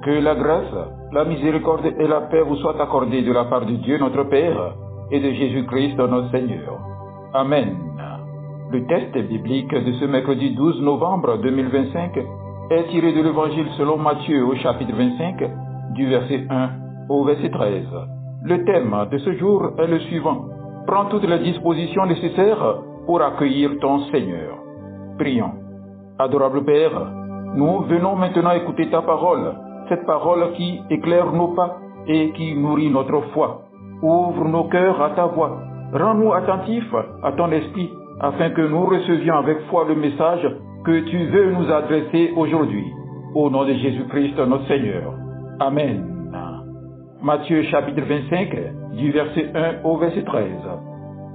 Que la grâce, la miséricorde et la paix vous soient accordées de la part de Dieu notre Père et de Jésus-Christ notre Seigneur. Amen. Le texte biblique de ce mercredi 12 novembre 2025 est tiré de l'Évangile selon Matthieu au chapitre 25, du verset 1 au verset 13. Le thème de ce jour est le suivant. Prends toutes les dispositions nécessaires pour accueillir ton Seigneur. Prions. Adorable Père, nous venons maintenant écouter ta parole, cette parole qui éclaire nos pas et qui nourrit notre foi. Ouvre nos cœurs à ta voix. Rends-nous attentifs à ton esprit, afin que nous recevions avec foi le message que tu veux nous adresser aujourd'hui. Au nom de Jésus-Christ notre Seigneur. Amen. Matthieu chapitre 25, du verset 1 au verset 13.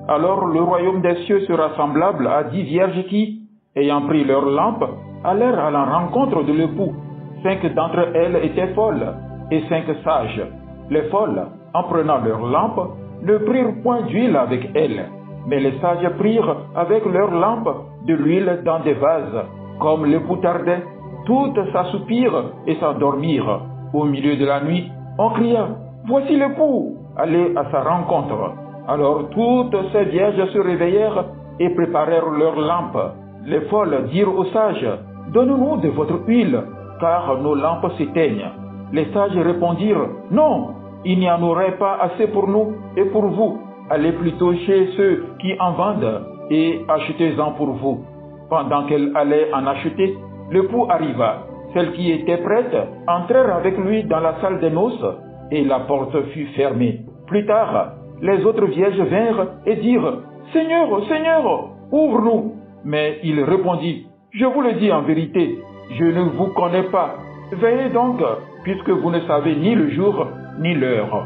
Alors le royaume des cieux sera semblable à 10 vierges qui, ayant pris leurs lampes, allèrent à la rencontre de l'époux. 5 d'entre elles étaient folles, et 5 sages. Les folles, en prenant leurs lampes, ne prirent point d'huile avec elles, mais les sages prirent avec leurs lampes de l'huile dans des vases. Comme l'époux tardait, toutes s'assoupirent et s'endormirent. Au milieu de la nuit, on cria « Voici l'époux !» Allez à sa rencontre. Alors toutes ces vierges se réveillèrent et préparèrent leurs lampes. Les folles dirent aux sages « Donne-nous de votre huile, car nos lampes s'éteignent. » Les sages répondirent « Non, il n'y en aurait pas assez pour nous et pour vous. Allez plutôt chez ceux qui en vendent et achetez-en pour vous. » Pendant qu'elle allait en acheter, l'époux arriva. Celles qui étaient prêtes entrèrent avec lui dans la salle des noces et la porte fut fermée. Plus tard, les autres vierges vinrent et dirent « Seigneur, Seigneur, ouvre-nous !» Mais il répondit « Je vous le dis en vérité, je ne vous connais pas. Veillez donc, puisque vous ne savez ni le jour ni l'heure. »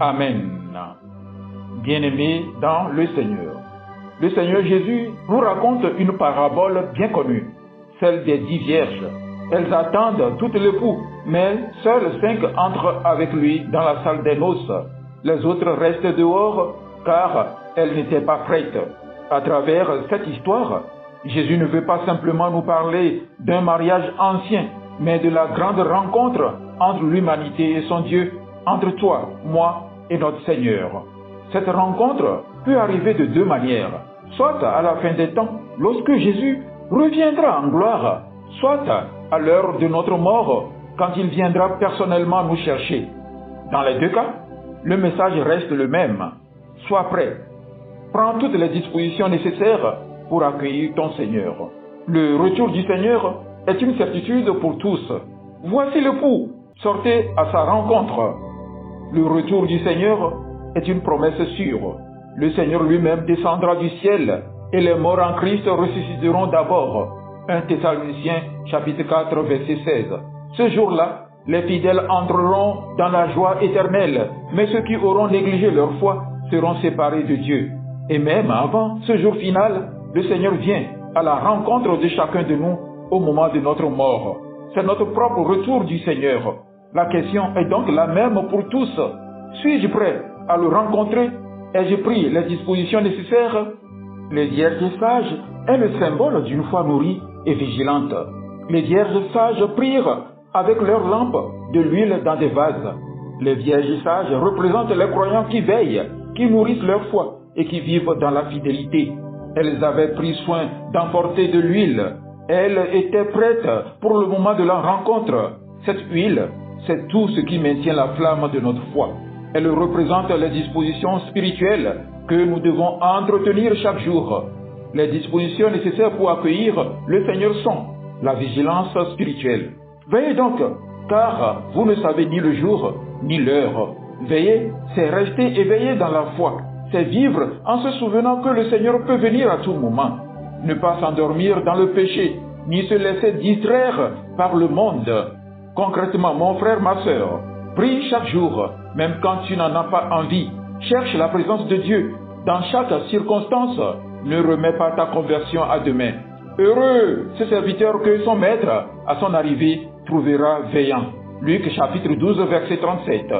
Amen. Bien-aimés dans le Seigneur. Le Seigneur Jésus nous raconte une parabole bien connue, celle des 10 vierges. Elles attendent tout l'époux, mais seules 5 entrent avec lui dans la salle des noces. Les autres restent dehors, car elles n'étaient pas prêtes. À travers cette histoire, Jésus ne veut pas simplement nous parler d'un mariage ancien, mais de la grande rencontre entre l'humanité et son Dieu, entre toi, moi et notre Seigneur. Cette rencontre peut arriver de 2 manières, soit à la fin des temps, lorsque Jésus reviendra en gloire, soit à l'heure de notre mort, quand il viendra personnellement nous chercher. Dans les 2 cas, le message reste le même. Sois prêt. Prends toutes les dispositions nécessaires pour accueillir ton Seigneur. Le retour du Seigneur est une certitude pour tous. Voici l'époux, sortez à sa rencontre. Le retour du Seigneur est une promesse sûre. Le Seigneur lui-même descendra du ciel et les morts en Christ ressusciteront d'abord. 1 Thessaloniciens chapitre 4 verset 16. Ce jour-là, les fidèles entreront dans la joie éternelle, mais ceux qui auront négligé leur foi seront séparés de Dieu. Et même avant ce jour final, le Seigneur vient à la rencontre de chacun de nous au moment de notre mort. C'est notre propre retour du Seigneur. La question est donc la même pour tous. Suis-je prêt à le rencontrer? Ai-je pris les dispositions nécessaires? Les vierges sages est le symbole d'une foi nourrie et vigilante. Les vierges sages prirent avec leurs lampes de l'huile dans des vases. Les vierges sages représentent les croyants qui veillent, qui nourrissent leur foi et qui vivent dans la fidélité. Elles avaient pris soin d'emporter de l'huile. Elles étaient prêtes pour le moment de la rencontre. Cette huile, c'est tout ce qui maintient la flamme de notre foi. Elle représente les dispositions spirituelles que nous devons entretenir chaque jour. Les dispositions nécessaires pour accueillir le Seigneur sont la vigilance spirituelle. Veillez donc, car vous ne savez ni le jour ni l'heure. Veiller, c'est rester éveillé dans la foi. C'est vivre en se souvenant que le Seigneur peut venir à tout moment. Ne pas s'endormir dans le péché, ni se laisser distraire par le monde. Concrètement, mon frère, ma sœur, prie chaque jour, même quand tu n'en as pas envie. Cherche la présence de Dieu dans chaque circonstance. Ne remets pas ta conversion à demain. Heureux ce serviteur que son maître, à son arrivée, trouvera veillant. Luc chapitre 12, verset 37.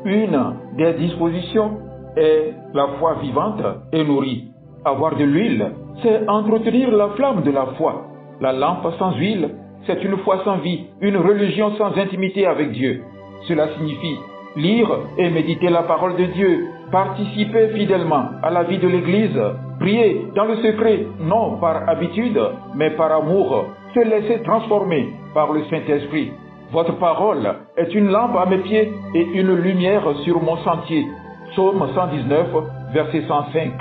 Une des dispositions est la foi vivante et nourrie. Avoir de l'huile, c'est entretenir la flamme de la foi. La lampe sans huile, c'est une foi sans vie, une religion sans intimité avec Dieu. Cela signifie lire et méditer la parole de Dieu, participer fidèlement à la vie de l'Église, prier dans le secret, non par habitude, mais par amour, se laisser transformer par le Saint-Esprit. Votre parole est une lampe à mes pieds et une lumière sur mon sentier. Psaume 119, verset 105.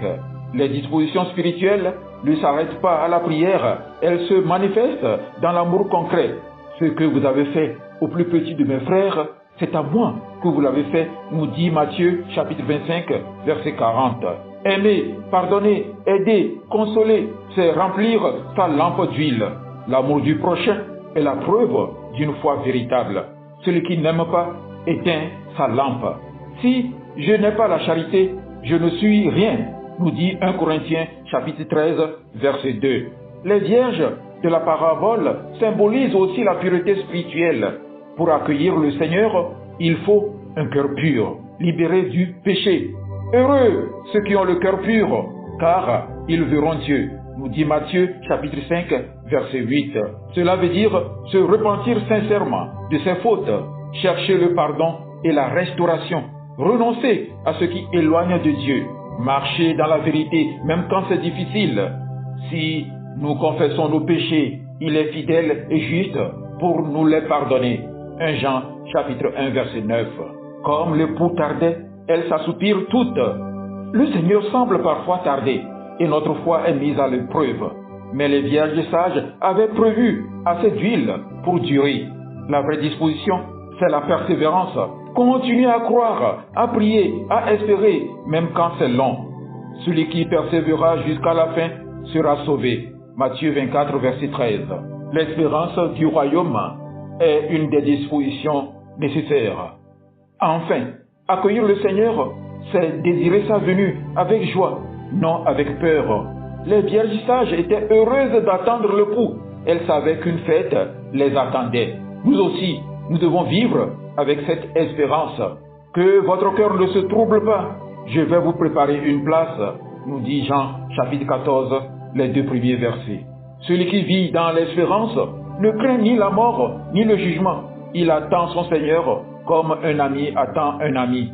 Les dispositions spirituelles ne s'arrêtent pas à la prière, elles se manifestent dans l'amour concret. Ce que vous avez fait au plus petit de mes frères, c'est à moi que vous l'avez fait, nous dit Matthieu chapitre 25, verset 40. Aimer, pardonner, aider, consoler, c'est remplir sa lampe d'huile. L'amour du prochain est la preuve d'une foi véritable. Celui qui n'aime pas éteint sa lampe. Si je n'ai pas la charité, je ne suis rien, nous dit 1 Corinthiens chapitre 13, verset 2. Les vierges de la parabole symbolisent aussi la pureté spirituelle. Pour accueillir le Seigneur, il faut un cœur pur, libéré du péché. Heureux ceux qui ont le cœur pur, car ils verront Dieu, nous dit Matthieu chapitre 5, verset 8. Cela veut dire se repentir sincèrement de ses fautes, chercher le pardon et la restauration, renoncer à ce qui éloigne de Dieu, marcher dans la vérité même quand c'est difficile. Si nous confessons nos péchés, il est fidèle et juste pour nous les pardonner. 1 Jean chapitre 1 verset 9. Comme l'époux tardait, elles s'assoupirent toutes. Le Seigneur semble parfois tarder et notre foi est mise à l'épreuve. Mais les vierges sages avaient prévu assez d'huile pour durer. La vraie disposition, c'est la persévérance. Continuez à croire, à prier, à espérer, même quand c'est long. Celui qui persévérera jusqu'à la fin sera sauvé. Matthieu 24 verset 13. L'espérance du royaume est une des dispositions nécessaires. Enfin, accueillir le Seigneur, c'est désirer sa venue avec joie, non avec peur. Les vierges sages étaient heureuses d'attendre l'époux. Elles savaient qu'une fête les attendait. Nous aussi, nous devons vivre avec cette espérance. Que votre cœur ne se trouble pas. Je vais vous préparer une place, nous dit Jean chapitre 14, les 2 premiers versets. Celui qui vit dans l'espérance ne craint ni la mort, ni le jugement. Il attend son Seigneur comme un ami attend un ami.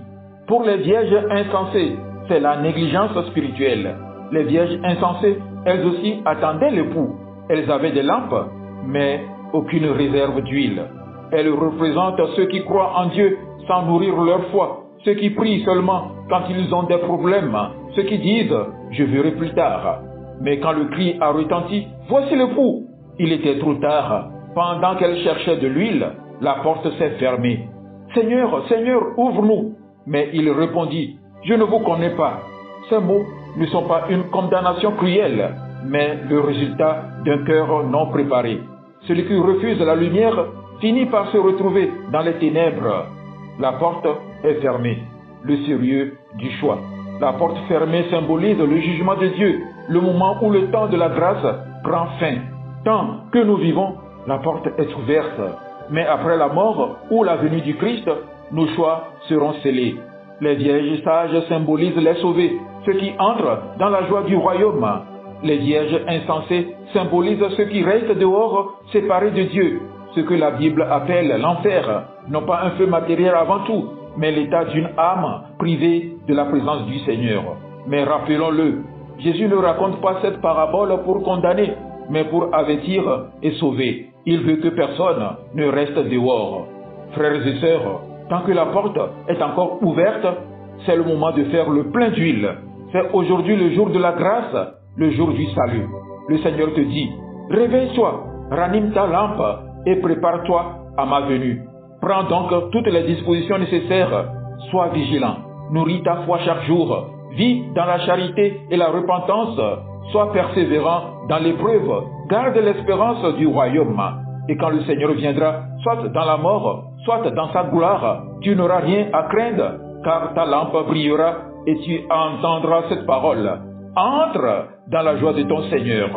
Pour les vierges insensées, c'est la négligence spirituelle. Les vierges insensées, elles aussi attendaient l'époux. Elles avaient des lampes, mais aucune réserve d'huile. Elles représentent ceux qui croient en Dieu sans nourrir leur foi, ceux qui prient seulement quand ils ont des problèmes, ceux qui disent « je verrai plus tard ». Mais quand le cri a retenti, voici l'époux. Il était trop tard. Pendant qu'elle cherchait de l'huile, la porte s'est fermée. Seigneur, Seigneur, ouvre-nous. Mais il répondit, je ne vous connais pas. Ces mots ne sont pas une condamnation cruelle, mais le résultat d'un cœur non préparé. Celui qui refuse la lumière finit par se retrouver dans les ténèbres. La porte est fermée. Le sérieux du choix. La porte fermée symbolise le jugement de Dieu, le moment où le temps de la grâce prend fin. Tant que nous vivons, la porte est ouverte. Mais après la mort ou la venue du Christ, nos choix seront scellés. Les vierges sages symbolisent les sauvés, ceux qui entrent dans la joie du royaume. Les vierges insensées symbolisent ceux qui restent dehors, séparés de Dieu, ce que la Bible appelle l'enfer, non pas un feu matériel avant tout, mais l'état d'une âme privée de la présence du Seigneur. Mais rappelons-le, Jésus ne raconte pas cette parabole pour condamner, mais pour avertir et sauver. Il veut que personne ne reste dehors. Frères et sœurs, tant que la porte est encore ouverte, c'est le moment de faire le plein d'huile. C'est aujourd'hui le jour de la grâce, le jour du salut. Le Seigneur te dit, réveille-toi, ranime ta lampe et prépare-toi à ma venue. Prends donc toutes les dispositions nécessaires. Sois vigilant. Nourris ta foi chaque jour. Vis dans la charité et la repentance. Sois persévérant dans l'épreuve. Garde l'espérance du royaume. Et quand le Seigneur viendra, soit dans la mort, soit dans sa gloire, tu n'auras rien à craindre, car ta lampe brillera et tu entendras cette parole. Entre dans la joie de ton Seigneur.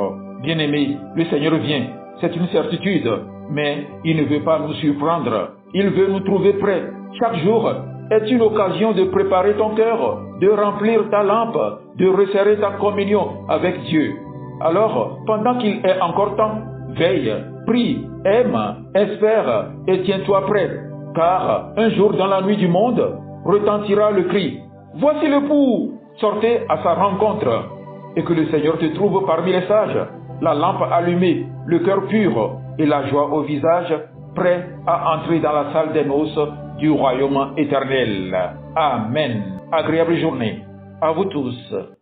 Bien-aimé, le Seigneur vient. C'est une certitude, mais il ne veut pas nous surprendre. Il veut nous trouver prêts. Chaque jour est une occasion de préparer ton cœur, de remplir ta lampe, de resserrer ta communion avec Dieu. Alors, pendant qu'il est encore temps, veille Prie, aime, espère et tiens-toi prêt, car un jour dans la nuit du monde retentira le cri. Voici l'époux, sortez à sa rencontre, et que le Seigneur te trouve parmi les sages, la lampe allumée, le cœur pur et la joie au visage, prêt à entrer dans la salle des noces du royaume éternel. Amen. Agréable journée à vous tous.